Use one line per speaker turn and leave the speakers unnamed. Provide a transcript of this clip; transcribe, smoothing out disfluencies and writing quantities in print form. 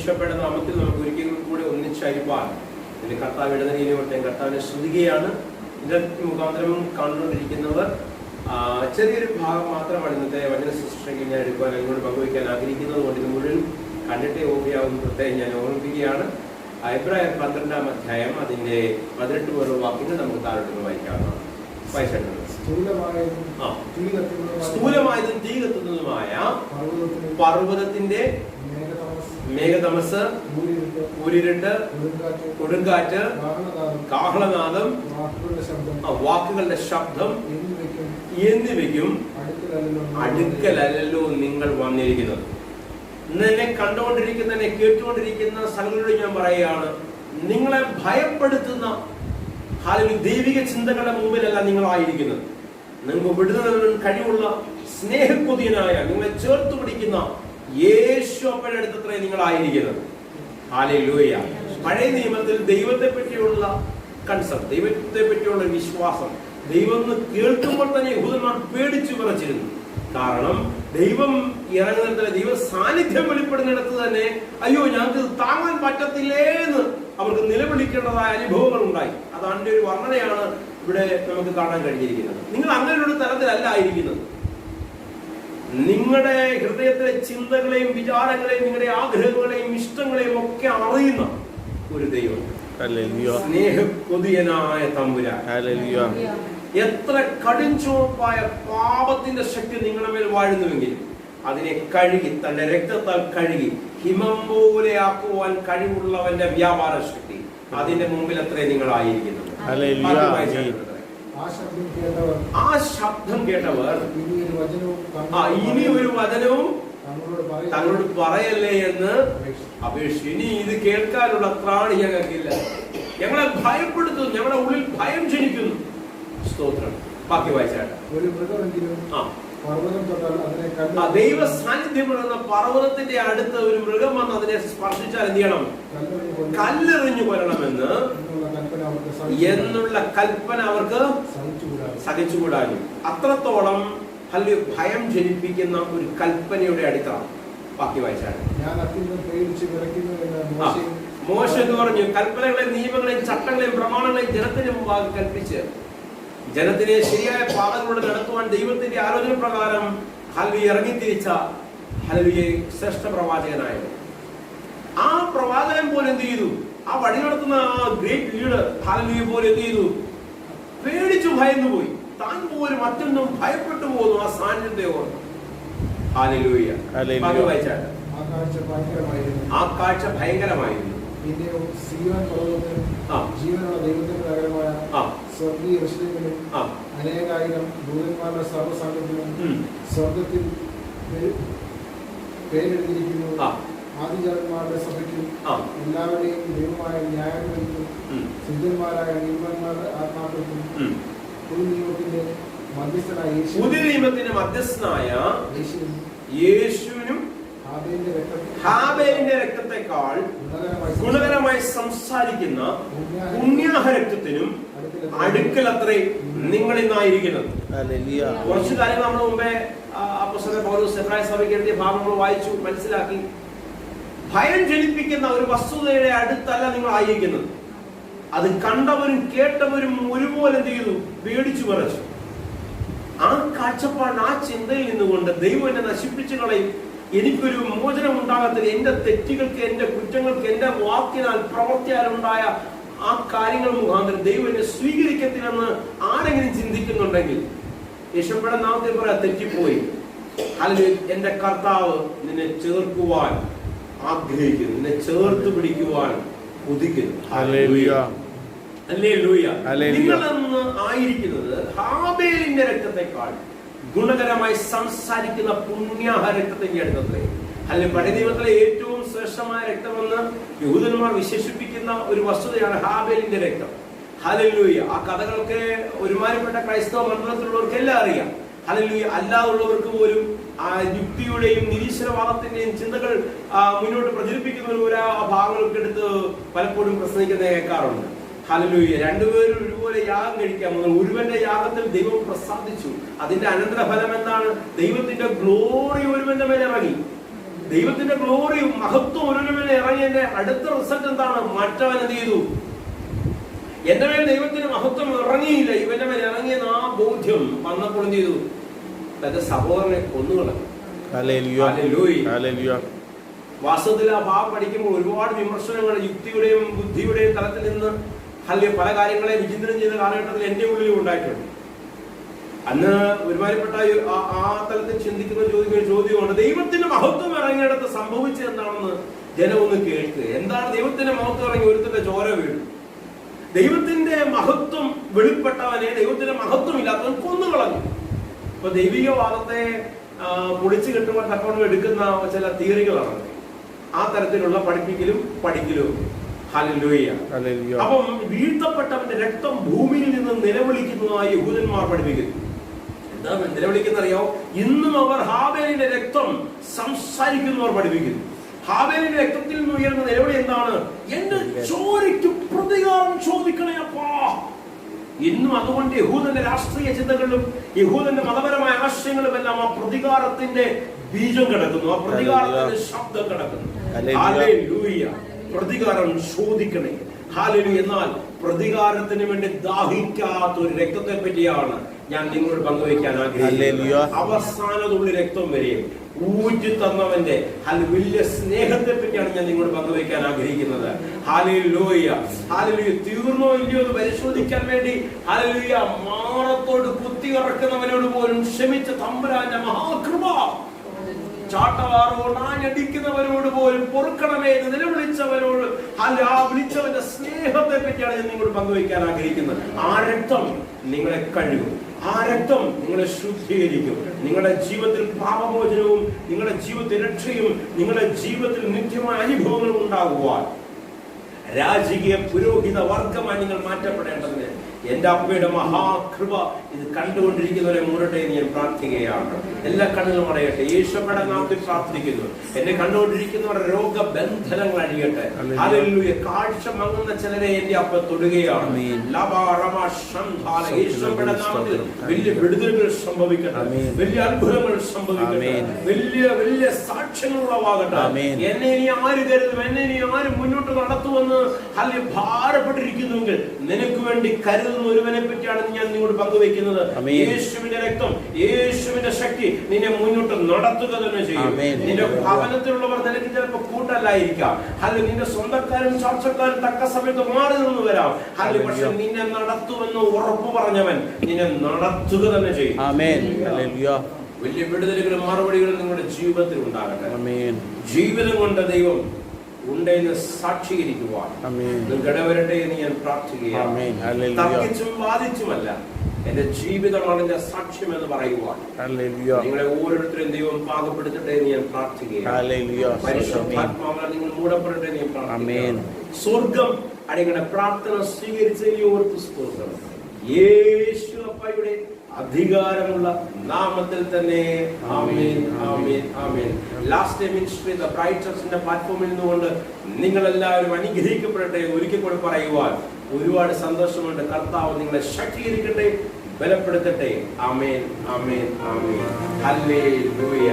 ഈശോയുടെ നാമത്തിൽ നമുക്ക് ഒരിക്കലും കൂടെ ഒന്നിച്ചായിരിക്കാൻ ഇതിന്റെ കർത്താവ് ഇടനീനോട്ടെ കർത്താവിനെ സ്തുതിക്കുകയാണ്. ഇതിന്റെ മുഖാന്തരം കണ്ടുകൊണ്ടിരിക്കുന്നവർ ചെറിയൊരു ഭാഗം മാത്രമാണ് ഇന്നത്തെ വചന ശുശ്രൂഷയ്ക്ക് ഞാൻ എടുക്കുവാൻ അതിനോട് പങ്കുവയ്ക്കാൻ ആഗ്രഹിക്കുന്നത് കൊണ്ട് ഇത് മുഴുവൻ കണ്ടിട്ടേ ഓർമ്മയാവുന്ന പ്രത്യേകം ഞാൻ ഓർമ്മിപ്പിക്കുകയാണ്. എബ്രായർ 12-ാം അധ്യായം അതിന്റെ 18 വാക്യങ്ങൾ നമുക്ക് താഴോട്ട് വായിക്കാവുന്നതാണ്. സ്ഥൂലമായതും തീ കത്തുന്നതുമായ പർവ്വതത്തിന്റെ മേഘതമസ്, ഊരിരുട്ട്, കൊടുങ്കാറ്റ്, കാഹളനാദം, വാക്കുകളുടെ ശബ്ദം എന്നിവയ്ക്കും അടുക്കലല്ലോ നിങ്ങൾ വന്നിരിക്കുന്നത്. എന്നെ കണ്ടുകൊണ്ടിരിക്കുന്ന കേട്ടുകൊണ്ടിരിക്കുന്ന സ്ഥലങ്ങളോട് ഞാൻ പറയുകയാണ്, നിങ്ങളെ ഭയപ്പെടുത്തുന്ന ദൈവിക ചിന്തകളുടെ മുമ്പിലല്ല നിങ്ങളായിരിക്കുന്നത്. നിങ്ങൾക്ക് വിടുതൽ കഴിവുള്ള സ്നേഹക്കൊതിയനായ നിങ്ങളെ ചേർത്ത് പിടിക്കുന്ന യേശു അപ്പന്റെ അടുത്തത്രേ നിങ്ങളായിരിക്കുന്നത്. ഹല്ലേലൂയ. പഴയ നിയമത്തിൽ ദൈവത്തെ പറ്റിയുള്ള കൺസെപ്റ്റ്, ദൈവത്തെ പറ്റിയുള്ള വിശ്വാസം, ദൈവം കേൾക്കുമ്പോൾ തന്നെ യഹൂദന്മാർ പേടിച്ചു വിറച്ചിരുന്നു. കാരണം ദൈവം ഇറങ്ങുന്നിടത്ത്, ദൈവ സാന്നിധ്യം വെളിപ്പെടുന്നിടത്ത് തന്നെ അയ്യോ ഞങ്ങൾക്ക് താങ്ങാൻ പറ്റത്തില്ലേ എന്ന് അവർക്ക് നിലവിളിക്കേണ്ടതായ അനുഭവങ്ങൾ ഉണ്ടായി. അതാണ് ഒരു വർണ്ണനയാണ് ഇവിടെ നമുക്ക് കാണാൻ കഴിഞ്ഞിരിക്കുന്നത്. നിങ്ങൾ അങ്ങനെ ഒരു തലത്തിലല്ല ആയിരിക്കുന്നത്. നിങ്ങളുടെ ഹൃദയത്തിലെ ചിന്തകളെയും വിചാരങ്ങളെയും നിങ്ങളുടെ ആഗ്രഹങ്ങളെയും ഇഷ്ടങ്ങളെയും ഒക്കെ അറിയുന്ന ഒരു ദൈവം, സ്നേഹക്കൊതിയനായ തമ്പുരാൻ. എത്ര കടുംചുവപ്പായ പാപത്തിന്റെ ശക്തി നിങ്ങളുടെ മേൽ വാഴുന്നുവെങ്കിലും അതിനെ കഴുകി തന്റെ രക്തത്താൽ കഴുകി ഹിമം പോലെ ആക്കുവാൻ കഴിവുള്ളവന്റെ വ്യാപാര ശക്തി, അതിന്റെ മുമ്പിൽ അത്രേ നിങ്ങളായിരിക്കുന്നത്. ആ ശബ്ദം കേട്ടവർ ഇനി ഒരു വചനവും തങ്ങളോട് പറയല്ലേ എന്ന് അപേക്ഷിച്ചു. ഇനി ഇത് കേൾക്കാനുള്ള ത്രാണി ഞങ്ങൾക്കില്ല, ഞങ്ങളെ ഭയപ്പെടുത്തുന്നു, ഞങ്ങളുടെ ഉള്ളിൽ ഭയം ജനിക്കുന്നു. സ്തോത്രം. ബാക്കി വായിച്ചാട്ടെ.
ഒരു മൃഗമെങ്കിലും
ദൈവ സാന്നിധ്യമുള്ള പർവ്വതത്തിന്റെ അടുത്ത് ഒരു മൃഗം വന്ന് അതിനെ സ്പർശിച്ചാൽ എന്ത് ചെയ്യണം? കല്ലെറിഞ്ഞു കൊല്ലണമെന്ന് എന്നുള്ള കൽപ്പന അവർക്ക് സഹിച്ചുകൂടാനും. അത്രത്തോളം ഭയം ജനിപ്പിക്കുന്ന ഒരു കൽപ്പനയുടെ അടിത്തറ. ബാക്കി വായിച്ചാണ്. മോശ എന്ന് പറഞ്ഞു, കൽപ്പനകളെയും നിയമങ്ങളെയും ചട്ടങ്ങളെയും പ്രമാണങ്ങളെയും ജനത്തിന് മുമ്പാകെ കൽപ്പിച്ച് ജനത്തിനെ ശരിയായ പാതകളിലൂടെ നടത്തുവാൻ ദൈവത്തിന്റെ ആലോചന പ്രകാരം ഇറങ്ങിത്തിരിച്ച ശ്രേഷ്ഠ പ്രവാചകനായത്. ആ പ്രവാചകൻ പോലെ എന്ത് ചെയ്തു? ആ വഴി നടത്തുന്ന ആ ഗ്രേറ്റ് ലീഡർ പോലെ എന്ത് ചെയ്തു? പേടിച്ചു ഭയന്നു പോയി. താൻ പോലും മറ്റൊന്നും ഭയപ്പെട്ടു പോകുന്നു ആ സാന്നിധ്യത്തെ ഓർത്ത്. ഹല്ലേലൂയ. ആ കാഴ്ച ഭയങ്കരമായിരുന്നു.
ജീവനുള്ള ദൈവത്തിന്റെ നഗരമായ സ്വർഗീയ യെരൂശലേമിലും അനേകായിരം ദൂതന്മാരുടെ സർവ്വസംഘത്തിലും സ്വർഗത്തിൽ പേരെഴുതിയിരിക്കുന്നു. ആദിജാതന്മാരുടെ സഭയ്ക്കും എല്ലാവരുടെയും ദൈവമായ ന്യായാധിപതിക്കും സിദ്ധന്മാരായ നീതിമാന്മാരുടെ ആത്മാക്കൾക്കും പുതിയ നിയമത്തിന്റെ
മധ്യസ്ഥനായ യേശുവിനും ഹാബേലിന്റെ രക്തത്തെക്കാൾ ഗുണകരമായി സംസാരിക്കുന്ന പുണ്യാഹ രക്തത്തിനും അടുക്കൽ അത്രേ നിങ്ങൾ ഇന്നായിരിക്കുന്നത്. കുറച്ചു കാര്യങ്ങൾ നമ്മൾ മുമ്പേ അപ്പോസ്തലൻ പൗലോസ് എബ്രായ സഭയ്ക്ക് എഴുതിയ ഭാഗങ്ങൾ വായിച്ചു മനസ്സിലാക്കി. ഭയം ജനിപ്പിക്കുന്ന ഒരു വസ്തുതയുടെ അടുത്തല്ല നിങ്ങൾ ആയിരിക്കുന്നത്. അത് കണ്ടവരും കേട്ടവരും ഒരുപോലെ എന്ത് ചെയ്തു? പേടിച്ചു വിറച്ചു. ആ കാഴ്ചപ്പാടിന്, ആ ചിന്തയിൽ നിന്നുകൊണ്ട് ദൈവം എന്നെ നശിപ്പിച്ചു കളയും, എനിക്കൊരു മോചനം ഉണ്ടാകത്തില്ല, എന്റെ തെറ്റുകൾക്ക്, എന്റെ കുറ്റങ്ങൾക്ക്, എന്റെ വാക്കിനാൽ പ്രവർത്തിയാലുണ്ടായ ആ കാര്യങ്ങൾ മുഖാന്തരം ദൈവം എന്നെ സ്വീകരിക്കത്തില്ലെന്ന് ആരെങ്കിലും ചിന്തിക്കുന്നുണ്ടെങ്കിൽ യേശുവിന്റെ നാമത്തിൽ പറയാൻ തെറ്റിപ്പോയി. അല്ലെങ്കിൽ എന്റെ കർത്താവ് നിന്നെ ചേർക്കുവാൻ ആഗ്രഹിക്കുന്നു, നിന്നെ ചേർത്ത് പിടിക്കുവാൻ കൊതിക്കുന്നു. നിങ്ങളെന്ന് ആയിരിക്കുന്നത് ഹാബേലിന്റെ രക്തത്തെക്കാൾ ഗുണകരമായി സംസാരിക്കുന്ന പുണ്യാഹ രക്തത്തിന്റെ അടുത്തത്രേ. അല്ലെങ്കിൽ പഴയ നിയമത്തിലെ ഏറ്റവും ശ്രേഷ്ഠമായ രക്തമെന്ന് യഹൂദന്മാർ വിശേഷിപ്പിക്കുന്ന ഒരു വസ്തുതയാണ് ഹാബേലിന്റെ രക്തം. ഹല്ലേലൂയ. ആ കഥകൾക്ക് ഒരുമാതിരിപ്പെട്ട ക്രൈസ്തവ മണ്ഡലത്തിലുള്ളവർക്ക് എല്ലാം അറിയാം. ഹല്ലേലൂയ. അല്ലാതുള്ളവർക്ക് പോലും ആ യുക്തിയുടെയും നിരീശ്വരവാദത്തിന്റെയും ചിന്തകൾ മുന്നോട്ട് പ്രചരിപ്പിക്കുന്ന ഒരു ഭാഗങ്ങൾക്ക് എടുത്ത് പലപ്പോഴും പ്രസംഗിക്കുന്നത് കേൾക്കാറുണ്ട്. ഹല്ലേലൂയ. രണ്ടുപേരും ഒരുപോലെ യാഗം കഴിക്കാൻ ഒരുവന്റെ യാഗത്തിൽ ദൈവം പ്രസാദിച്ചു. അതിന്റെ അനന്തരഫലം എന്താണ്? ദൈവത്തിന്റെ ഗ്ലോറി ഒരുവന്റെ മേലെ ഇറങ്ങി. ദൈവത്തിന്റെ ഗ്ലോറിയും മഹത്വം ഒരുവനെ ഇറങ്ങിയതിന്റെ അടുത്ത റിസൾട്ട് എന്താണ്? മറ്റവൻ എന്ത് ചെയ്തു? എന്റെ മേൽ ദൈവത്തിന്റെ മഹത്വം ഇറങ്ങിയില്ല, ഇവന്റെ മേൽ ഇറങ്ങിയെന്ന് ആ ബോധ്യം വന്നപ്പോൾ എന്ത് ചെയ്തു? തന്റെ സഹോദരനെ കൊന്നുകളഞ്ഞു. വാസ്തവത്തിൽ ആ ഭാഗം പഠിക്കുമ്പോൾ ഒരുപാട് വിമർശനങ്ങൾ യുക്തിയുടെയും ബുദ്ധിയുടെയും തലത്തിൽ നിന്ന് പല കാര്യങ്ങളെ വിചിന്തനം ചെയ്ത കാലഘട്ടത്തിൽ എന്റെ ഉള്ളിലും ഉണ്ടായിട്ടുണ്ട്. അന്ന് ഒരുമാതിരിപ്പെട്ട ആ തലത്തിൽ ചിന്തിക്കുന്ന ചോദ്യമാണ്, ദൈവത്തിന്റെ മഹത്വം ഇറങ്ങിയിടത്ത് സംഭവിച്ചത് എന്താണെന്ന് ജനം ഒന്ന് കേൾക്കുക. എന്താണ് ദൈവത്തിന്റെ മഹത്വം ഇറങ്ങി? ഒരുത്തിന്റെ ചോര വീണു. ദൈവത്തിന്റെ മഹത്വം വെളിപ്പെട്ടവനെ ദൈവത്തിന്റെ മഹത്വം ഇല്ലാത്തവൻ കൊന്നുകളഞ്ഞു. ഇപ്പൊ ദൈവികവാദത്തെ പൊളിച്ചു കെട്ടുവാൻ തക്കവണ്ണം എടുക്കുന്ന ചില തിയറികളാണ് ആ തരത്തിലുള്ള പഠിക്കലും. ഹല്ലേലൂയ. അപ്പം വീഴ്ത്തപ്പെട്ടവന്റെ രക്തം ഭൂമിയിൽ നിന്ന് നിലവിളിക്കുന്നതായി യഹൂദന്മാർ പഠിപ്പിക്കുന്നു. എന്താ നിലവിളിക്കുന്ന അറിയോ? ഇന്നും അവർ ഹാബേലിന്റെ രക്തം സംസാരിക്കുന്നവർ പഠിപ്പിക്കുന്നു. ഹാബേലിന്റെ രക്തത്തിൽ നിന്ന് ഉയർന്ന നിലവിളി എന്താണ്? എന്റെ ചോരയ്ക്ക് പ്രതികാരം ചോദിക്കണേ അപ്പാ. ഇന്നും അതുകൊണ്ട് യഹൂദന്റെ രാഷ്ട്രീയ ചിന്തകളിലും യഹൂദന്റെ മതപരമായ ആശയങ്ങളും എല്ലാം ആ പ്രതികാരത്തിന്റെ ബീജം കിടക്കുന്നു, ആ പ്രതികാരത്തിന്റെ ശബ്ദം കിടക്കുന്നു. ഹല്ലേലൂയ. പ്രതികാരം ചോദിക്കണേ. ഹല്ലേലൂയ. എന്നാൽ പ്രതികാരത്തിന് വേണ്ടി ദാഹിക്കാത്ത ഒരു രക്തത്തെ പറ്റിയാണ് ഞാൻ നിങ്ങളോട് പങ്കുവയ്ക്കാൻ ആഗ്രഹിക്കുന്നത്. അവസാനതുള്ളി രക്തം വരെയും ഊറ്റി തന്നവന്റെ വലിയ സ്നേഹത്തെ പറ്റിയാണ് ഞാൻ നിങ്ങളോട് പങ്കുവയ്ക്കാൻ ആഗ്രഹിക്കുന്നത്. ഹല്ലേലൂയ. ഹല്ലേലൂയ. തീർന്നോ ഇല്ലയോ എന്ന് പരിശോധിക്കാൻ വേണ്ടി ഹല്ലേലൂയ മാറത്തോട് കുത്തി ഇറക്കുന്നവനോട് പോലും ക്ഷമിച്ച തമ്പുരാന്റെ മഹാകൃപ, ചാട്ടവാറോട് ആഞ്ഞടിക്കുന്നവരോട് പോലും പൊറുക്കണമേ എന്ന് നിലവിളിച്ചവരോട് ആ വിളിച്ചവന്റെ സ്നേഹത്തെ പറ്റിയാണ് ഞാൻ നിങ്ങളോട് പങ്കുവയ്ക്കാൻ ആഗ്രഹിക്കുന്നത്. ആ രക്തം നിങ്ങളെ കഴുകും, ആ രക്തം നിങ്ങളെ ശുദ്ധീകരിക്കും. നിങ്ങളുടെ ജീവിതത്തിൽ പാപമോചനവും നിങ്ങളുടെ ജീവിതത്തിൽ രക്ഷയും നിങ്ങളുടെ ജീവിതത്തിൽ നിത്യമായ അനുഭവങ്ങളും ഉണ്ടാകുവാൻ രാജകീയ പുരോഹിത വർഗമായി നിങ്ങൾ മാറ്റപ്പെടേണ്ടതിന് എന്റെ അപ്പയുടെ മഹാകൃപ ഇത് കണ്ടുകൊണ്ടിരിക്കുന്നവരെ മൂടട്ടെ എന്ന് ഞാൻ പ്രാർത്ഥിക്കുകയാണ്. എല്ലാ കണ്ണുകളും അടയട്ടെ. യേശുവയുടെ നാമത്തിൽ പ്രാർത്ഥിക്കുന്നു. എന്നെ കണ്ടുകൊണ്ടിരിക്കുന്നവരുടെ രോഗബന്ധനങ്ങൾ അഴിയട്ടെ. ഹല്ലേലൂയ. കാഴ്ച മങ്ങുന്ന ചിലരെ എന്റെ അപ്പ തൊടുകയാണ്. യേശുവയുടെ നാമത്തിൽ വലിയ വിടുതലുകൾ സംഭവിക്കട്ടെ, വലിയ അത്ഭുതങ്ങൾ സംഭവിക്കട്ടെ, വലിയ സാക്ഷ്യങ്ങൾ ഉളവാകട്ടെ. എന്നെ ഇനി ആര് കരുതും, എന്നെ ഇനി ആര് മുന്നോട്ട് നടത്തുമെന്ന് ഭാരപ്പെട്ടിരിക്കുന്നുവെങ്കിൽ നിനക്ക് വേണ്ടി കരുതുന്ന ഒരുവനെ പറ്റിയാണ് ഞാൻ നിങ്ങളോട് പങ്കുവെക്കുന്നത്. യേശുവിന്റെ രക്തം, യേശുവിന്റെ ശക്തി നിന്നെ മുന്നോട്ട് നടത്തുക തന്നെ ചെയ്യും. നിന്റെ ഭവനത്തിലുള്ളവർ നിനക്ക് ചിലപ്പോൾ കൂട്ടല്ലായിരിക്കാം, അല്ലെങ്കിൽ നിന്റെ സ്വന്തക്കാരും ചർച്ചക്കാരും തക്ക സമയത്ത് മാറി നിന്ന് വരാം. പക്ഷെ നിന്നെ നടത്തുമെന്ന് ഉറപ്പ് പറഞ്ഞവൻ നിന്നെ നടത്തുക തന്നെ ചെയ്യും. വലിയ വിടുതലുകളും മറുപടികളും നിങ്ങളുടെ ജീവിതത്തിൽ ഉണ്ടാകട്ടെ. ജീവിതം കൊണ്ട് ദൈവം ഉണ്ടെന്ന് സാക്ഷീകരിക്കുവാൻ ഇടവരട്ടെ എന്ന് ഞാൻ പ്രാർത്ഥിക്കുകയാണ്. തർക്കിച്ചും വാദിച്ചുമല്ല, എന്റെ ജീവിതമാണ് എന്റെ സാക്ഷ്യം എന്ന് പറയുവാൻ നിങ്ങളെ ഓരോരുത്തരും ദൈവം പാകപ്പെടുത്തട്ടെ എന്ന് ഞാൻ പ്രാർത്ഥിക്കുകയാണ്. പരിശുദ്ധാത്മാവിനാൽ നിങ്ങൾ മൂടപ്പെടട്ടെ എന്ന് ഞാൻ പ്രാർത്ഥിക്കുകയാണ്. സ്വർഗം അടിങ്ങളുടെ പ്രാർത്ഥന സ്വീകരിച്ചതിനെ ഓർത്ത് സ്തോത്രം. യേശു അപ്പയുടെ അധികാരമുള്ള നാമത്തിൽ തന്നെ ആമേൻ, ആമേൻ, ആമേൻ. Last day ministry the bright ചർച്ചിന്റെ പ്ലാറ്റ്ഫോമിൽ നിന്നുകൊണ്ട് നിങ്ങൾ എല്ലാവരും അനുഗ്രഹിക്കപ്പെടട്ടെ ഒരിക്കൽ കൂടെ പറയുവാൻ ഒരുപാട് സന്തോഷമുണ്ട്. കർത്താവ് നിങ്ങളെ ശക്തീകരിക്കട്ടെ, ബലപ്പെടുത്തട്ടെ. ആമേൻ, ആമേൻ, ആമേൻ. ഹല്ലേലൂയ.